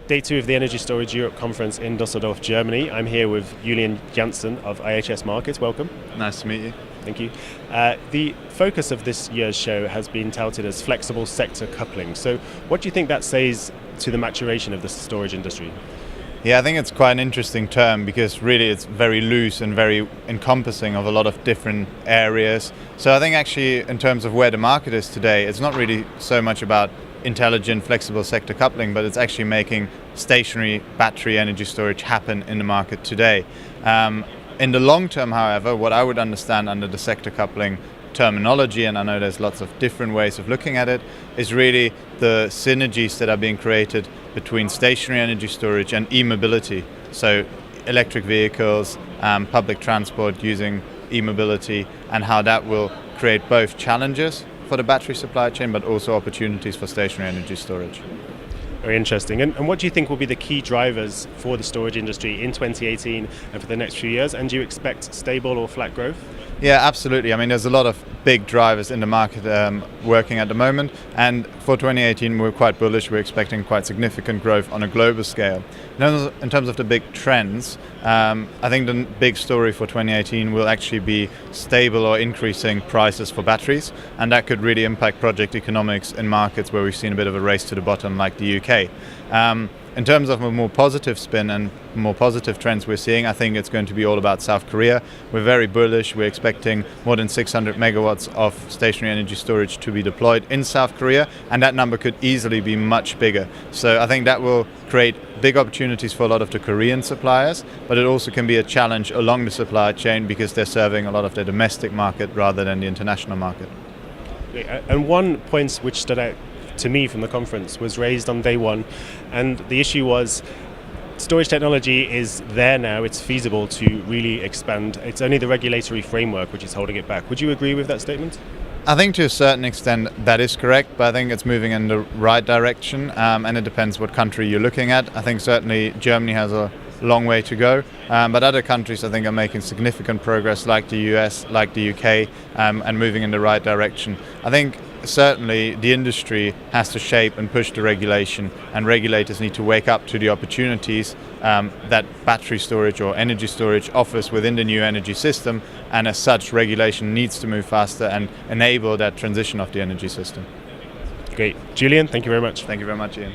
Day 2 of the Energy Storage Europe conference in Düsseldorf, Germany. I'm here with Julian Jansen of IHS Markit. Welcome. Nice to meet you. Thank you. The focus of this year's show has been touted as flexible sector coupling. So what do you think that says to the maturation of the storage industry? Yeah, I think it's quite an interesting term because really it's very loose and very encompassing of a lot of different areas. So I think actually in terms of where the market is today, it's not really so much about intelligent flexible sector coupling, but it's actually making stationary battery energy storage happen in the market today. In the long term, however, what I would understand under the sector coupling terminology, and I know there's lots of different ways of looking at it, is really the synergies that are being created between stationary energy storage and e-mobility. So electric vehicles, public transport using e-mobility, and how that will create both challenges for the battery supply chain, but also opportunities for stationary energy storage. Very interesting. And what do you think will be the key drivers for the storage industry in 2018 and for the next few years? And do you expect stable or flat growth? Yeah, absolutely. I mean, there's a lot of big drivers in the market working at the moment. And for 2018, we're quite bullish. We're expecting quite significant growth on a global scale. In terms of the big trends, I think the big story for 2018 will actually be stable or increasing prices for batteries. And that could really impact project economics in markets where we've seen a bit of a race to the bottom, like the UK. In terms of a more positive spin and more positive trends we're seeing, I think it's going to be all about South Korea. We're very bullish. We're expecting more than 600 megawatts of stationary energy storage to be deployed in South Korea, and that number could easily be much bigger. So I think that will create big opportunities for a lot of the Korean suppliers, but it also can be a challenge along the supply chain because they're serving a lot of the domestic market rather than the international market. And one point which stood out to me from the conference was raised on day one, and the issue was storage technology is there now, it's feasible to really expand. It's only the regulatory framework which is holding it back. Would you agree with that statement? I think to a certain extent that is correct, but I think it's moving in the right direction, and it depends what country you're looking at. I think certainly Germany has a long way to go, but other countries I think are making significant progress, like the US, like the UK, and moving in the right direction. I think certainly the industry has to shape and push the regulation, and regulators need to wake up to the opportunities that battery storage or energy storage offers within the new energy system, and as such regulation needs to move faster and enable that transition of the energy system. Great. Julian, thank you very much. Thank you very much, Ian.